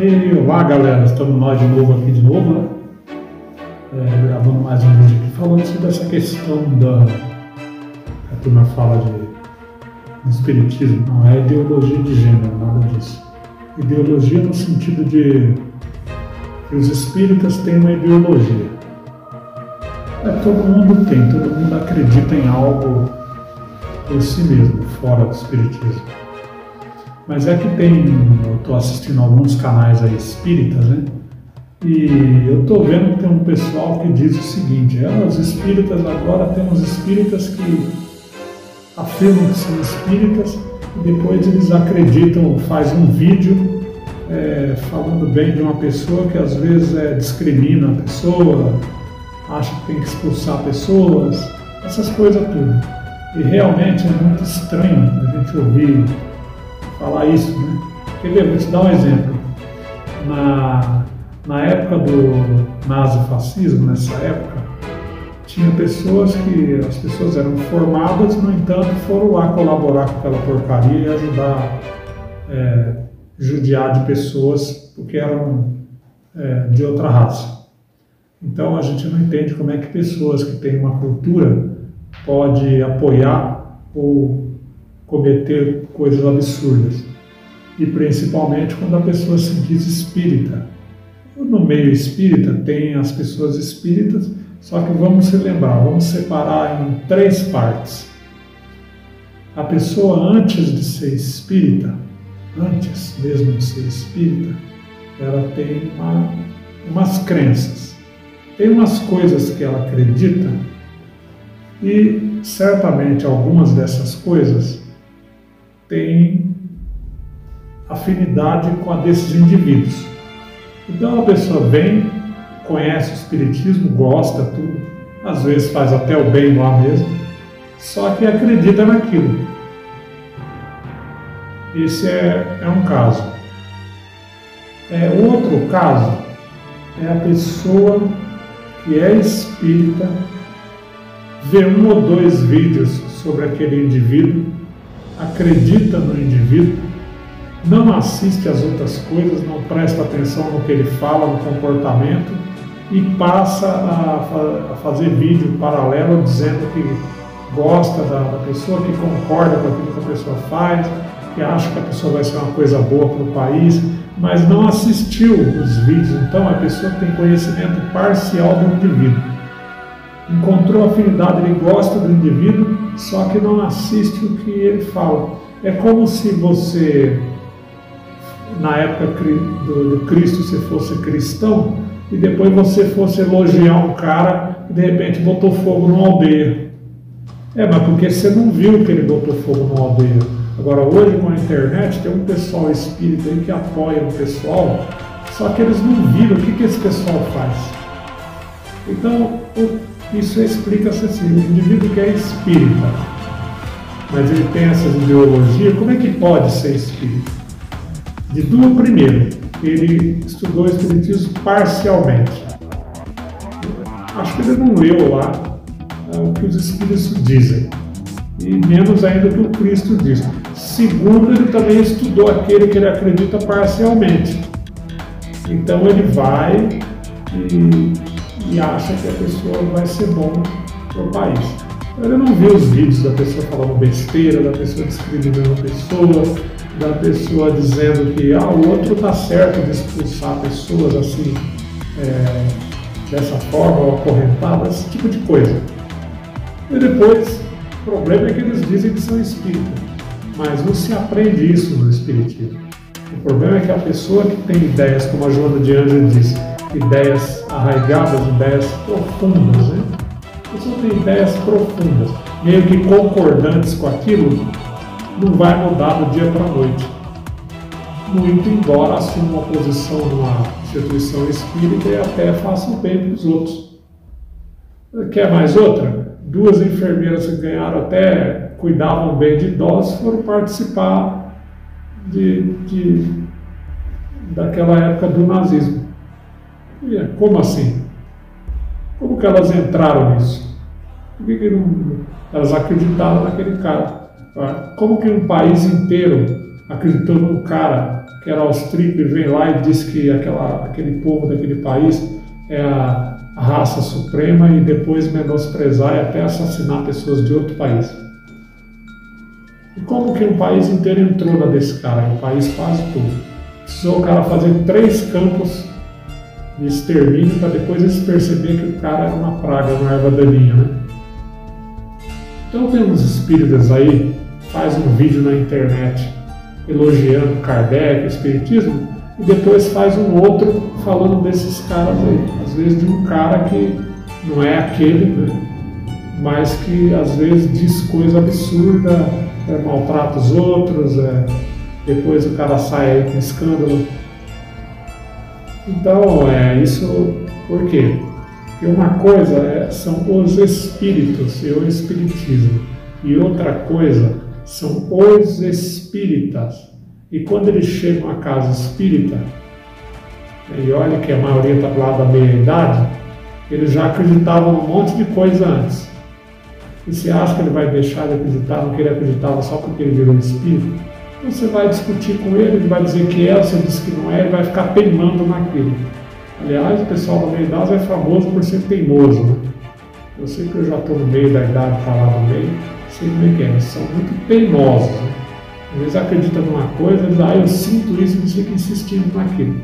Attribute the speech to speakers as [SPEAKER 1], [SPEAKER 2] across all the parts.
[SPEAKER 1] E olá galera, estamos nós de novo aqui né? Gravando mais um vídeo aqui falando sobre essa questão a turma fala de espiritismo, não é ideologia de gênero, nada disso. Ideologia no sentido de que os espíritas têm uma ideologia. Todo mundo tem, todo mundo acredita em algo por si mesmo, fora do espiritismo. Mas é que eu estou assistindo alguns canais aí espíritas, né? E eu estou vendo que tem um pessoal que diz o seguinte: os espíritas agora temos espíritas que afirmam que são espíritas e depois eles acreditam, faz um vídeo falando bem de uma pessoa que às vezes discrimina a pessoa, acha que tem que expulsar pessoas, essas coisas tudo. E realmente é muito estranho a gente ouvir falar isso, né? Quer ver? Vou te dar um exemplo. Na época do nazifascismo, nessa época, tinha pessoas que as pessoas eram formadas, no entanto, foram lá colaborar com aquela porcaria e ajudar, judiar de pessoas porque eram de outra raça. Então a gente não entende como é que pessoas que têm uma cultura podem apoiar ou cometer coisas absurdas. E principalmente quando a pessoa se diz espírita. No meio espírita tem as pessoas espíritas, só que vamos se lembrar, vamos separar em 3 partes. A pessoa antes de ser espírita, antes mesmo de ser espírita, ela tem umas crenças. Tem umas coisas que ela acredita e certamente algumas dessas coisas têm afinidade com a desses indivíduos. Então a pessoa vem, conhece o espiritismo, gosta tudo, às vezes faz até o bem lá mesmo, só que acredita naquilo. Esse é um caso. Outro caso é a pessoa que é espírita, vê 1 ou 2 vídeos sobre aquele indivíduo, acredita no indivíduo, não assiste às outras coisas, não presta atenção no que ele fala, no comportamento, e passa a fazer vídeo paralelo dizendo que gosta da pessoa, que concorda com aquilo que a pessoa faz, que acha que a pessoa vai ser uma coisa boa para o país, mas não assistiu os vídeos. Então a pessoa tem conhecimento parcial do indivíduo. Encontrou afinidade, ele gosta do indivíduo, só que não assiste o que ele fala. É como se você, na época do Cristo, você fosse cristão e depois você fosse elogiar um cara e de repente botou fogo numa aldeia. Mas porque você não viu que ele botou fogo numa aldeia. Agora hoje com a internet tem um pessoal espírita aí que apoia o pessoal, só que eles não viram o que esse pessoal faz. Então isso explica-se assim: o indivíduo que é espírita, mas ele tem essas ideologias, como é que pode ser espírita? De duas, primeiro, ele estudou o espiritismo parcialmente. Acho que ele não leu lá o que os espíritos dizem, e menos ainda o que o Cristo diz. Segundo, ele também estudou aquele que ele acredita parcialmente. Então ele vai e acha que a pessoa vai ser bom para o país. Ele não viu os vídeos da pessoa falando besteira, da pessoa discriminando a pessoa, da pessoa dizendo que o outro está certo de expulsar pessoas assim, dessa forma, ou acorrentada, esse tipo de coisa. E depois, o problema é que eles dizem que são espíritas, mas não se aprende isso no espiritismo. O problema é que a pessoa que tem ideias, como a Joana de Ângeles disse, ideias arraigadas, ideias profundas, né? A pessoa tem ideias profundas, meio que concordantes com aquilo, não vai mudar do dia para a noite. Muito embora assuma uma posição numa instituição espírita e até faça o bem para os outros. Quer mais outra? 2 enfermeiras que ganharam até, cuidavam bem de idosos, foram participar daquela época do nazismo. Como assim? Como que elas entraram nisso? Por que elas acreditaram naquele cara? Como que um país inteiro acreditou num cara que que era austríaco e vem lá e diz que aquele povo daquele país é a raça suprema e depois menosprezar e até assassinar pessoas de outro país. E como que um país inteiro entrou na desse cara? O país quase todo. Precisou o cara fazer 3 campos de extermínio para depois eles perceberem que o cara era uma praga, uma erva daninha, né? Então tem uns espíritas aí, faz um vídeo na internet elogiando Kardec, o espiritismo, e depois faz um outro falando desses caras aí. Às vezes de um cara que não é aquele, né? Mas que às vezes diz coisa absurda, maltrata os outros, depois o cara sai aí com escândalo. Então, isso por quê? Porque uma coisa são os espíritos e o espiritismo, e outra coisa são os espíritas. E quando eles chegam à casa espírita, e olha que a maioria está do lado da meia-idade, eles já acreditavam um monte de coisa antes. E você acha que ele vai deixar de acreditar no que ele acreditava só porque ele virou espírito? Então você vai discutir com ele vai dizer que é, você diz que não é, ele vai ficar teimando naquilo. Aliás, o pessoal da meia-idade é famoso por ser teimoso, né? Eu sei que eu já estou no meio da idade, para lá no meio, sei como é que é, eles são muito teimosos, né? Eles acreditam numa coisa, eles dizem, eu sinto isso, eles ficam insistindo naquilo.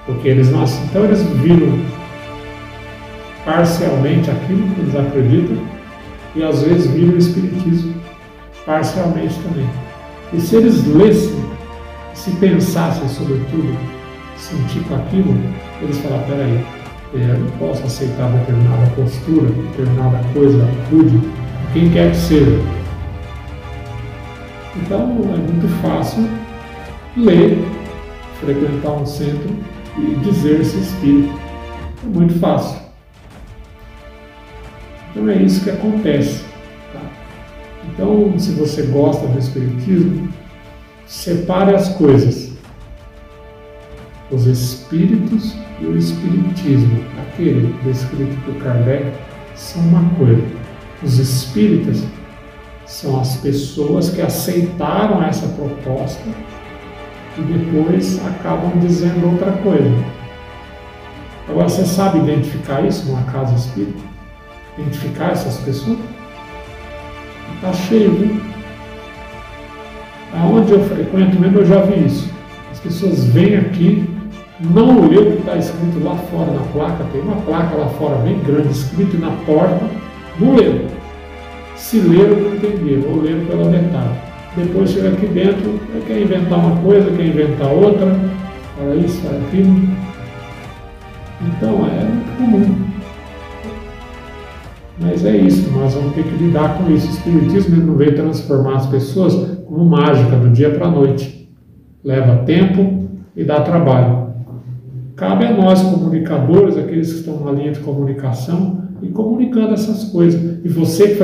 [SPEAKER 1] Porque eles não assim, então eles viram parcialmente aquilo que eles acreditam e às vezes viram o espiritismo parcialmente também. E se eles lessem, se pensassem sobre tudo, sentir com aquilo, eles falaram, peraí, eu não posso aceitar determinada postura, determinada coisa, atitude, quem quer que seja. Então é muito fácil ler, frequentar um centro e dizer-se espírita. É muito fácil. Então é isso que acontece. Tá? Então, se você gosta do espiritismo, separe as coisas. Os espíritos e o espiritismo, aquele descrito por Kardec, são uma coisa. Os espíritas são as pessoas que aceitaram essa proposta e depois acabam dizendo outra coisa. Agora, você sabe identificar isso numa casa espírita? Identificar essas pessoas? Está cheio, viu? Aonde eu frequento mesmo, eu já vi isso. As pessoas vêm aqui, não lê o que está escrito lá fora na placa, tem uma placa lá fora bem grande, escrito na porta, não lê. Se leram, não entenderam, ou leram pela metade. Depois chega aqui dentro, quer inventar uma coisa, quer inventar outra, fala isso, fala aquilo. Então é muito comum. Mas é isso, nós vamos ter que lidar com isso. O espiritismo não veio transformar as pessoas como mágica do dia para a noite. Leva tempo e dá trabalho. Cabe a nós, comunicadores, aqueles que estão na linha de comunicação, e comunicando essas coisas. E você que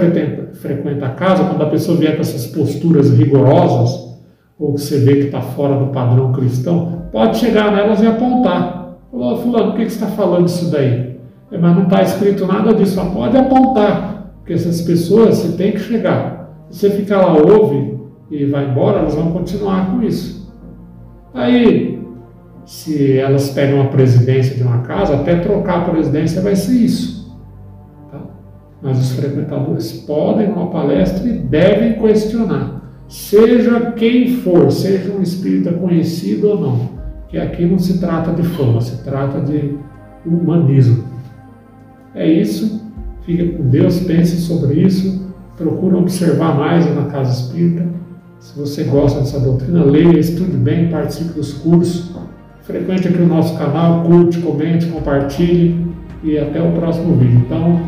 [SPEAKER 1] frequenta a casa, quando a pessoa vier com essas posturas rigorosas, ou que você vê que está fora do padrão cristão, pode chegar nelas e apontar. Falar, fulano, por que você está falando isso daí? Mas não está escrito nada disso, só pode apontar, porque essas pessoas você tem que chegar. Se você ficar lá, ouve e vai embora, elas vão continuar com isso. Aí, se elas pegam a presidência de uma casa, até trocar a presidência vai ser isso. Tá? Mas os frequentadores podem, numa palestra, e devem questionar. Seja quem for, seja um espírita conhecido ou não, que aqui não se trata de fama, se trata de humanismo. É isso, fica com Deus, pense sobre isso, procure observar mais na casa espírita. Se você gosta dessa doutrina, leia, estude bem, participe dos cursos, frequente aqui o nosso canal, curte, comente, compartilhe e até o próximo vídeo. Então,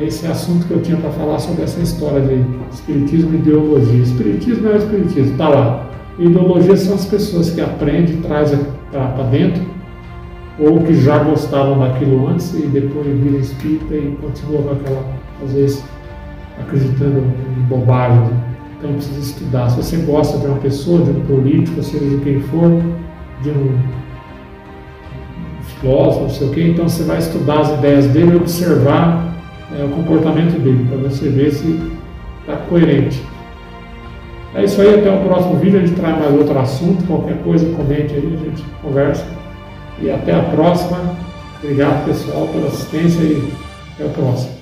[SPEAKER 1] esse assunto que eu tinha para falar sobre essa história de espiritismo e ideologia. Espiritismo é o espiritismo, está lá. Ideologia são as pessoas que aprendem, trazem para dentro, ou que já gostavam daquilo antes e depois viram espírita e continuam com aquela, às vezes, acreditando em bobagem. Então precisa estudar. Se você gosta de uma pessoa, de um político, seja de quem for, de um filósofo, não sei o quê, então você vai estudar as ideias dele e observar o comportamento dele, para você ver se está coerente. É isso aí, até o próximo vídeo, a gente traz mais outro assunto, qualquer coisa, comente aí, a gente conversa. E até a próxima. Obrigado, pessoal, pela assistência e até a próxima.